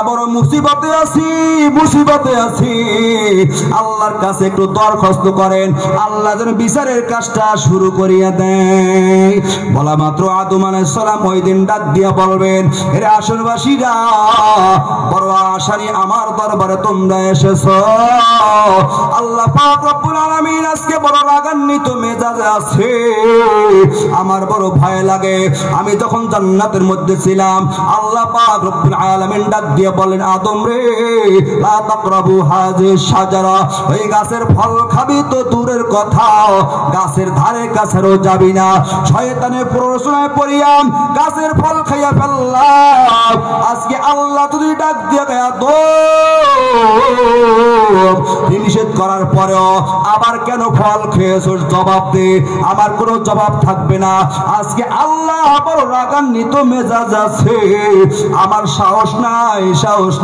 বড় মুসিবতে আছি আল্লাহর কাছে একটু দরখাস্ত করেন আল্লাহ যেন বিচারের কাজটা শুরু করিয়া দেয়। বলা মাত্র আদম আলাইহিস সালাম ওই দিন ডাক দিয়া বলবেন, এরে আসরবাসীরা বড় আশারি আমার দরবারে তোমরা এসেছো। আল্লাহ পাক রব্বুল আলামিন আজকে বড় রাগান্বিত মেজাজে আছে, আমার বড় ভয় লাগে। আমি যখন জান্নাতের মধ্যে ছিলাম আল্লাহ পাক রব্বুল আলামিন ডাক দিয়ে বলেন, আদম রে লা তাকরাবু হাযিহি শাজারা, ওই গাছের ফল খাবি তো দূরের কথা, গাছের ধারে কাছেও যাবি না। শয়তানের প্ররোচনায় পড়িয়াম গাছের ফল খাইয়া ফেললাম। আজকে আল্লাহ যদি ডাক দিয়ে গায়া দো নিষেধ করার পরেও আবার কেন ফল খেয়েছো জবাব দে, আমার কোনো জবাব থাকবে না। আজকে আল্লাহ বড় রাগান্বিত মেজাজ আছে, আমার সাহস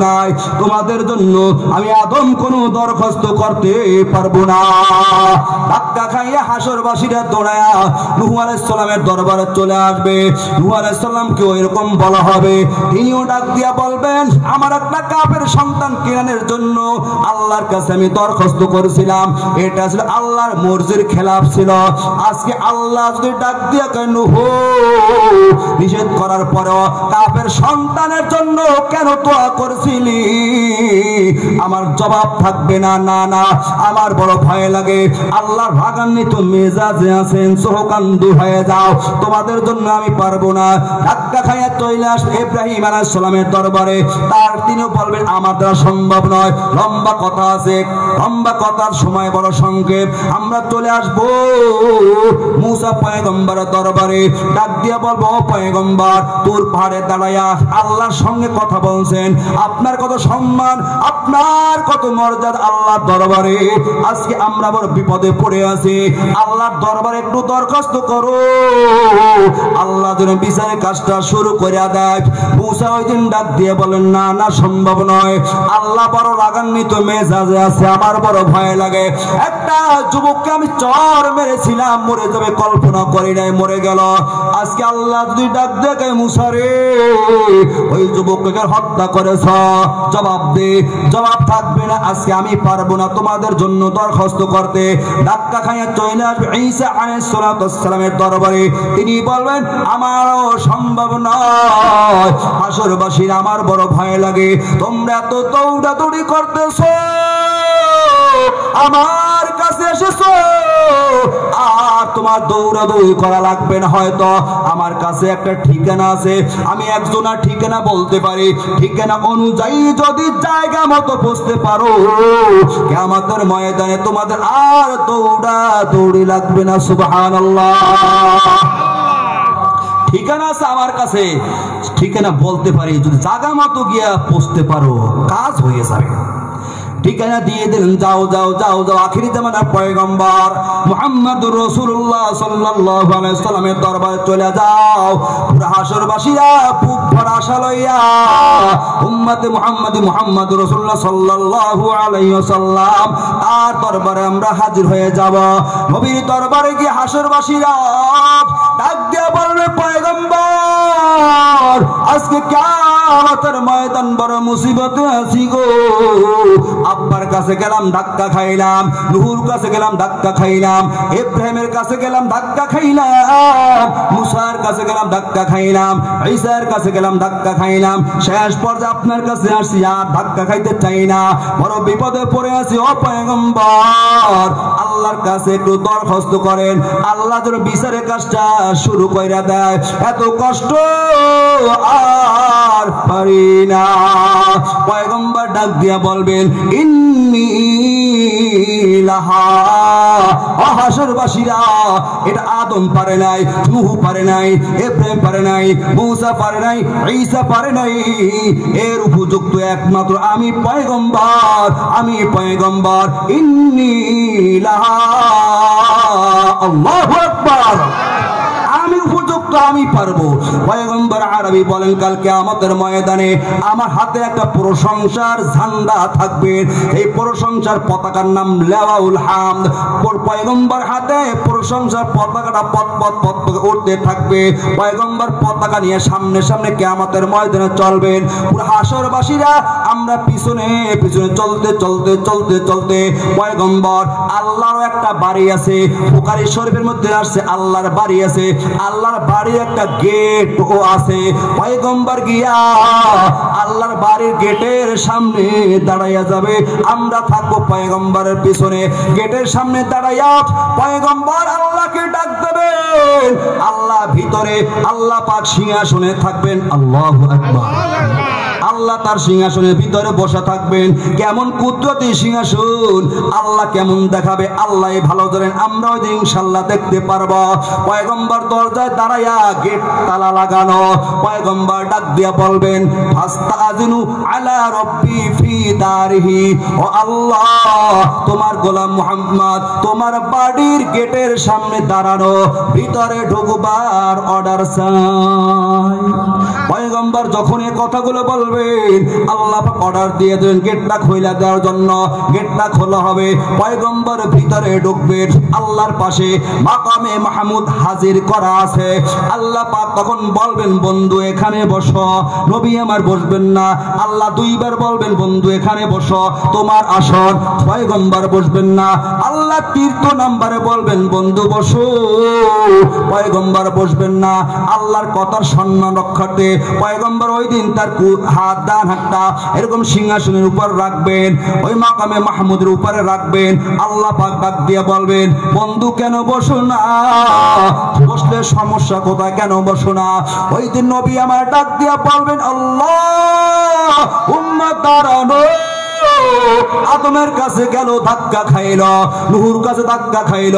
নাই তোমাদের জন্য আমি আদম কোনো দরখাস্ত করতে পারবো না। ধাক্কা খাইয়া হাসরবাসীরা দৌড়ায়া নূহ আলাইহিস সালামের দরবারে চলে আসবে। নূহ আলাইহিস সালামকে এরকম বলা হবে, তিনিও ডাক দিয়া বলবেন, আমার একটা কাফের সন্তান কেনানের জন্য আল্লাহর কাছে আমি দরখাস্ত করেছিলাম, এটা ছিল আল্লাহর মর্জির খেলাফ ছিল। আজকে আল্লাহ যদি ডাক দিয়া কেন নিষেধ করার পরেও কাফের সন্তানের জন্য কেন দোয়া করেছিলি, আমার জবাব থাকবে না। না আমার বড় ভয় লাগে, আল্লাহর রাগান্বিত মেজাজে আছেন, চোখকান্দু হয়ে যাও, তোমাদের জন্য আমি পারবো না। ধাক্কা খাইয়া চলে আসবে ইব্রাহিম আলাইহিস সালামের দরবারে, তার তিনিও বলবেন আমার দ্বারা সম্ভব নয়, লম্বা কথা আছে, লম্বা কথার সময় বড় সংক্ষেপ, আমরা চলে আসবো মুসা পয়গম্বরের দরবারে। ডাক দিয়া বলবো, ও পয়গম্বর, তুর পাহাড়ে দাঁড়াইয়া আল্লাহর সঙ্গে কথা বলছেন, আপনার কত সম্মান, আপনার কত মর্যাদা আল্লাহর দরবারে। আজকে আমরা বড় বিপদে পড়ে আছি, আল্লাহর দরবারে একটু দরখাস্ত করো, আল্লাহ যেন বিচারের কাজটা শুরু করে দেয়। মুসা ওই দিন ডাক দিয়ে বলেন, না সম্ভব নয়, আল্লাহ বড় রাগান্বিত মেজাজে আছে, আমার বড় ভয় লাগে। একটা যুবককে আমি চর মেরেছিলাম, মরে যাবে কল্পনা করি নাই, মরে গেল। আজকে আল্লাহ যদি ডাক দেখে, মুসা রে ওই যুবককে হত্যা করেছ, জবাব দে, জবাব থাকবে না। আজকে আমি পারবো না তোমাদের জন্য দরখাস্ত করতে। ধাক্কা খাইয়া চলে আসবে ঈসা আলাইহিস সালামের দরবারে, তিনি বলবেন আমারও সম্ভব নয়। হাসরবাসীর আমার বড় ভয় লাগে, তোমরা তো দৌড়াদৌড়ি করতেছো, আমার কাছে এসেছো, আর তোমার দৌড়াদৌড়ি করা লাগবে না। হয়তো আমার কাছে একটা ঠিকানা আছে, আমি একজনের ঠিকানা বলতে পারি, ঠিকানা অনুযায়ী যদি জায়গা মতো পৌঁছতে পারো, কিয়ামতের ময়দানে তোমাদের আর দৌড়াদৌড়ি লাগবে না। সুবহানাল্লাহ। ঠিকানা আছে আমার কাছে, ঠিকানা বলতে পারি, যদি জায়গা মতো গিয়া পৌঁছতে পারো কাজ হয়ে যাবে। ঠিকানা দিয়ে দিলেন, যাও যাও যাও যাও আখিরি জামানার পয়গম্বর মুহাম্মদুর রাসূলুল্লাহ সাল্লাল্লাহু আলাইহি ওয়াসাল্লামের দরবারে চলে যাও। পুরা হাসরবাসীরা বুক ভরা আশা লইয়া উম্মতে মুহাম্মদুর রাসূলুল্লাহ সাল্লাল্লাহু আলাইহি ওয়াসাল্লাম তার দরবারে আমরা হাজির হয়ে যাব। নবীর দরবারে গিয়ে হাসরবাসীরা ডাক দিয়ে বলবে, পয়গম্বর আজকে কিয়ামতের ময়দান বড় মুসিবতে আছি গো। আব্বার কাছে গেলাম, ধাক্কা খাইলাম, নূহুর কাছে গেলাম, ধাক্কা খাইলাম, ইব্রাহিমের কাছে গেলাম, ধাক্কা খাইলাম, মুসার কাছে গেলাম, ধাক্কা খাইলাম, ঈসার কাছে গেলাম, ধাক্কা খাইলাম, শেষ পর্যায়ে আপনার কাছে আসছি, আর ধাক্কা খাইতে চাই না, বড় বিপদে পড়ে আছি। ও পয়গম্বর, আল্লাহর কাছে একটু দরখাস্ত করেন, আল্লাহ যেন বিচারের কাজটা শুরু কইরা দেয়, এত কষ্ট আর পারি না। পয়গম্বর ডাক দিয়া বলবেন, ইন্নী লাহা। হাসরবাসীরা এটা আদম পারে নাই, নূহ পারে নাই, ইব্রাহিম পারে নাই, মুসা পারে নাই, ঈসা পারে নাই, এর উপযুক্ত একমাত্র আমি পয়গম্বর, ইন্নী লাহা। আল্লাহু আকবার। আমি উপযুক্ত শুধু আমি পারবো। পয়গম্বর আরবি বলেন কাল কিয়ামতের ময়দানে আমার হাতে একটা প্রশংসার ঝান্ডা থাকবে, এই প্রশংসার পতাকার নাম লাওয়াউল হামদ। পয়গম্বর হাতে প্রশংসার পতাকাটা পত পত পত উঠতে থাকবে। পয়গম্বর পতাকা নিয়ে সামনে সামনে কিয়ামতের ময়দানে চলবেন। পুরো হাসরবাসীরা আমরা পিছনে পিছনে চলতে চলতে চলতে চলতে পয়গম্বর আল্লাহর একটা বাড়ি আছে, বুখারী শরীফের মধ্যে আসছে আল্লাহর বাড়ি আছে, আল্লাহর বাড়ির একটা গেট ও আছে। পয়গম্বর গিয়া আল্লাহর বাড়ির গেটের সামনে দাঁড়াইয়া যাবে, আমরা থাকবো পয়গম্বরের পিছনে। গেটের সামনে দাঁড়াইয়া পয়গম্বর আল্লাহকে ডাক দেবেন, আল্লাহ ভিতরে, আল্লাহ পাক সিংহাসনে থাকবেন। আল্লাহু আকবার। আল্লাহ তার সিংহাসনের ভিতরে বসা থাকবেন। কেমন কুদরতি সিংহাসন, আল্লাহ কেমন দেখাবে আল্লাহ ভালো জানেন। আমরা ওই দিন ইনশাআল্লাহ দেখতে পারবো। পয়গম্বর দরজায় দাঁড়াইয়া, গেট তালা লাগানো। পয়গম্বর ডাক দিয়া বলবেন, ফাস্তাযিনু আলা রাব্বি ফি দারিহি, ও আল্লাহ তোমার গোলাম মুহাম্মদ তোমার বাড়ির গেটের সামনে দাঁড়ানো, ভিতরে ঢুকবার অর্ডার চাই। পয়গম্বর যখন এই কথাগুলো বলবেন, আল্লাহ পাক অর্ডার দিয়ে দেন গেটটা খুলে দেওয়ার জন্য। গেটটা খোলা হবে, পয়গম্বর ভিতরে ঢুকবেন। আল্লাহর পাশে মাকামে মাহমুদ হাজির করা আছে। আল্লাহ পাক তখন বলবেন, বন্ধু এখানে বসো। নবী আমার বসবেন না, আল্লাহ দুইবার বলবেন, বন্ধু এখানে বসো, তোমার আসন। পয়গম্বর বসবেন না, আল্লাহ তৃতীয় নাম্বারে বলবেন, বন্ধু বসো। পয়গম্বর বসবেন না, আল্লাহর কথার সম্মান রক্ষার্থে পয়গম্বর ওই দিন তার হাত ডান হাতটা এরকম সিংহাসনের উপর রাখবেন, ওই মাকামে মাহমুদের উপরে রাখবেন। আল্লাহ পাক ডাক দিয়ে বলবেন, বন্ধু কেন বসো না? বসলে সমস্যা কোথায়, কেন বসো না? ওই দিন নবী আমার ডাক দিয়ে বলবেন, আল্লাহ উম্মত দাঁড়ানো। আদমের কাছে গেল ধাক্কা খাইল, নূহুর কাছে ধাক্কা খাইল,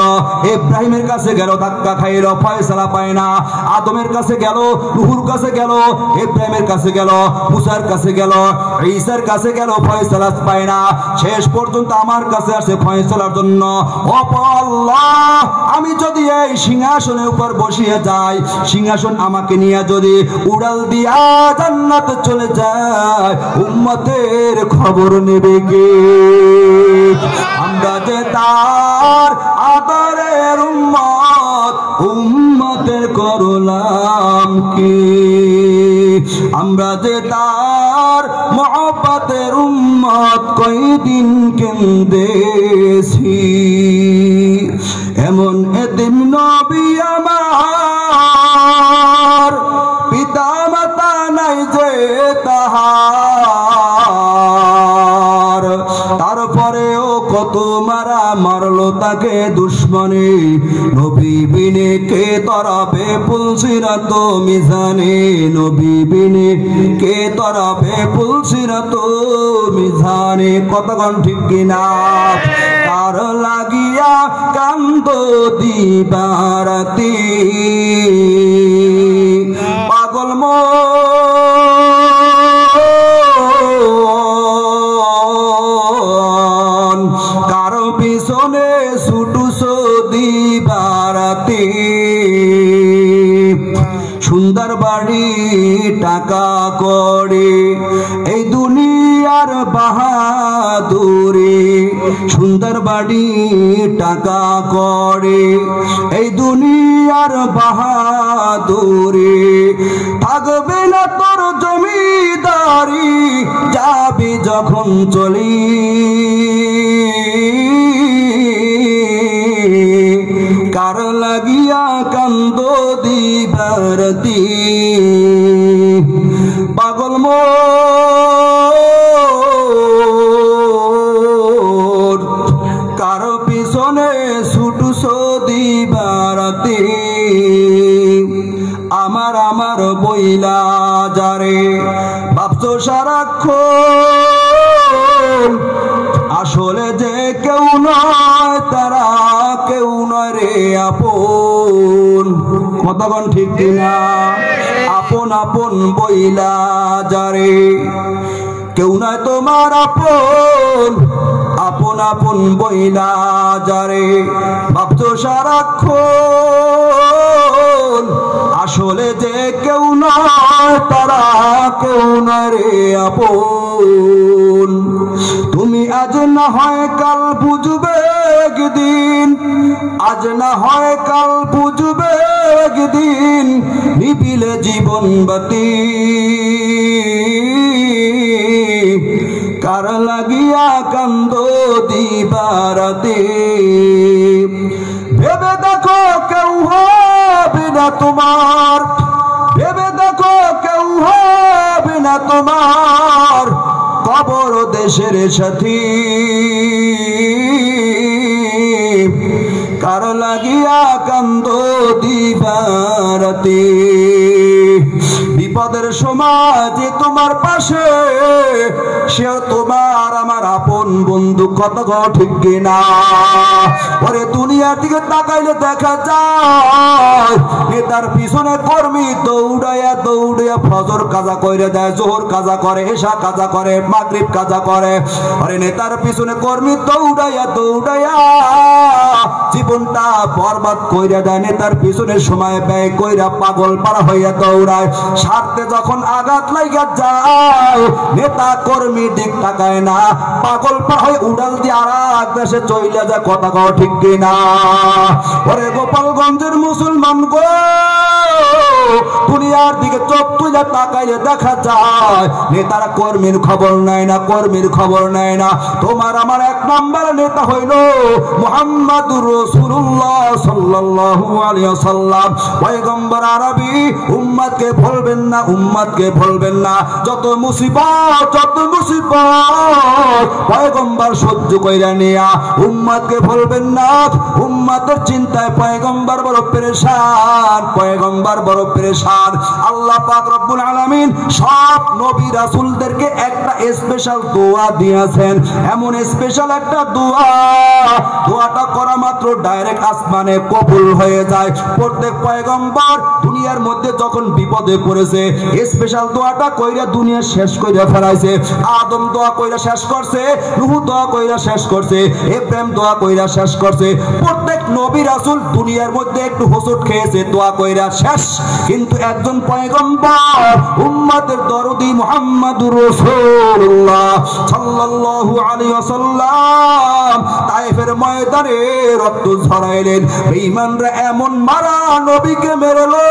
ইব্রাহিমের কাছে গেল ধাক্কা খাইল, ফয়সালা পায় না। আদমের কাছে গেল, নূহুর কাছে গেল, ইব্রাহিমের কাছে গেল, মুসার কাছে গেল, ঈসার কাছে গেল, ফয়সালা পায় না। শেষ পর্যন্ত আমার কাছে আসে ফয়সালার জন্য। ও আল্লাহ, আমি যদি এই সিংহাসনের উপর বসিয়ে যাই, সিংহাসন আমাকে নিয়ে যদি উড়াল দিয়া জান্নাতে চলে যায়, উম্মতের খবর নেবে কে? আমরা যে তার আদরের উম্মত, উম্মতের করলাম কি? আমরা যে তার মহব্বতের উম্মত, কয়দিন কেন্দেছি। এমন এতিম নবী আমার, পিতা মাতা নাই যে তাহার, তারপরেও কত মারা মারলো তাকে দুশ্মনে। নবী বিনে কে তরাবে পুলসিরাত মিজানে, নবী বিনে কে তরাবে পুলসিরাত মিজানে। কতক্ষণ ঠিক কিনা? তার লাগিয়া কান্দ দিবারাতি, পাগল মন কারো পিছনে ছুটুছো দিবারাতি। সুন্দর বাড়ি টাকা করে এই দুনিয়ার বাহাদুরি, সুন্দর বাড়ি টাকা করে এই দুনিয়ার বাহাদুরি। থাকবে না তোর জমিদারি, যাবি যখন চলি। কার লাগিয়া কান্দ দিবারাতি, পাগল মোর কারো পিছনে ছুটুছো দিবারাতি। আমার আমার বইলা যারে ভাবছো সারাক্ষণ, আসলে যে কেউ নয়, তারা কেউ নয় রে আপন। কতক্ষণ ঠিক কিনা? আপন আপন বইলা যারে, কেউ নয় তোমার আপন, আপন আপন বইলা যারে ভাবছো সারাক্ষণ, আসলে যে কেউ নয় তারা কেউ না রে আপন। তুমি আজ না হয় কাল বুঝবে একদিন, আজ না হয় কাল বুঝবে একদিন, নিবিলে জীবন বাতি কার লাগিয়া কান্দো দিবারাতে। ভেবে দেখো কেউ হবে না তোমার, ভেবে দেখো কেউ হবে না তোমার, কবর দেশের সাথী কার লাগিয়া কান্দো দিবারাতে। বিপদের সময় যে তোমার পাশে, সে তোমার আমার আপন বন্ধু, কত ঠিক কিনা? ওরে দুনিয়ার দিকে তাকাইলে দেখা যায় নেতার পিছনে কর্মী দৌড়াইয়া দৌড়াইয়া ফজর কাজা করে দেয়, জোহর কাজা করে, এশা কাজা করে, মাগরিব কাজা করে। আরে নেতার পিছনে কর্মী দৌড়াইয়া দৌড়াইয়া জীবনটা বরবাদ কইরা দেয়, নেতার পিছনে সময় ব্যয় কইরা পাগল পাড়া হইয়া দৌড়ায়। স্বার্থে যখন আঘাত লাগা যায় নেতা কর্মী দিক তাকায় না, পাগল পাড়া হয়ে উড়াল দিয়ে আর এক দেশে চইলা যায়, কথা কও ঠিক কিনা? ওরে গোপালগঞ্জের মুসলমান গো, দুনিয়ার দিকে চোখ তুলে তাকাইলে দেখা যায় নেতারা কর্মীর খবর নেয় না, কর্মীর খবর নেয় না। তোমার আমার এক নাম্বার নেতা হইল মুহাম্মাদুর রাসূলুল্লাহ সাল্লাল্লাহু আলাইহি ওয়াসাল্লাম, পয়গম্বর আরবি। উম্মতকে ভুলবেন না, উম্মতকে ভুলবেন না। যত মুসিবত, যত মুসিবত পয়গম্বর সহ্য কইরা নিয়া উম্মতকে ভুলবেন না। উম্মতের চিন্তায় পয়গম্বর বড় পেরেশান, পয়গম্বর বড় পেরেশান। আল্লাহ পাক রব্বুল আলামিন সব নবী রাসূলদেরকে একটা স্পেশাল দোয়া দিয়েছেন, এমন স্পেশাল একটা দোয়া, দোয়াটা করা মাত্র ডাইরেক্ট আসমানে কবুল হয়ে যায়। প্রত্যেক পয়গম্বর দুনিয়ার মধ্যে যখন বিপদে পড়েছে স্পেশাল দোয়াটা কইরা দুনিয়া শেষ কইরা ফেলাইছে। আদম দোয়া কইরা শেষ করছে, নূহ দোয়া কইরা শেষ করছে, ইব্রাহিম দোয়া কইরা শেষ করছে। প্রত্যেক নবী রাসূল দুনিয়ার মধ্যে একটু হোঁচট খেয়েছে, দোয়া কইরা শেষ। কিন্তু একজন পয়গম্বর উম্মতের দরদি মুহাম্মাদুর রাসূলুল্লাহ সাল্লাল্লাহু আলাইহি ওয়াসাল্লাম তায়েফের ময়দানে রক্ত ঝরাইলেন। বেঈমানরা এমন মারা নবীকে মেরেলো,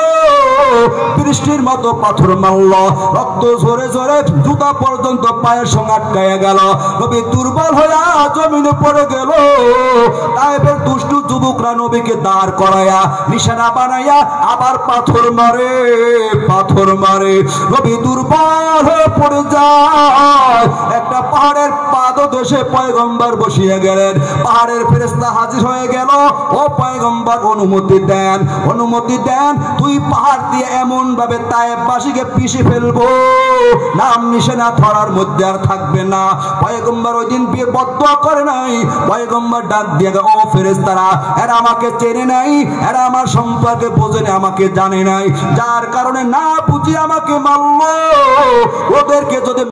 বৃষ্টির মতো পাথর মারলো, রক্ত ঝরে ঝরে জুতা পর্যন্ত পায়ের সঙ্গে আটকায়া গেল। নবী দুর্বল হয়ে জমিনে পড়ে গেল। তায়েফের দুষ্টু যুবকরা নবীকে দাঁড় করায়া নিশানা বানাইয়া আবার পাথর মারে, পাথর মারে। নবী দুর্বল হয়ে পড়ে যায়। একটা পাহাড়ের পাদদেশে পয়গম্বর বসিয়ে গেলেন। পাহাড়ের ফেরেশতা হাজির হয়ে গেল। ও পয়গম্বর অনুমতি দেন, অনুমতি দেন, তুই পাহাড় দিয়ে এমন ভাবে তায়েফবাসীকে পিষে ফেলবো নাম নিশানা ধরার মধ্যে আর থাকবে না। পয়গম্বর ওই দিন বিয়ে বদদোয়া করে নাই। পয়গম্বর ডাক দিয়ে ও ফেরেশতারা, এরা আমাকে চেনে নাই, এরা আমার সম্পর্কে বোঝে না, আমাকে জানে নাই, যার কারণে না বুঝি আমাকে মারলো। ওদেরকে যদি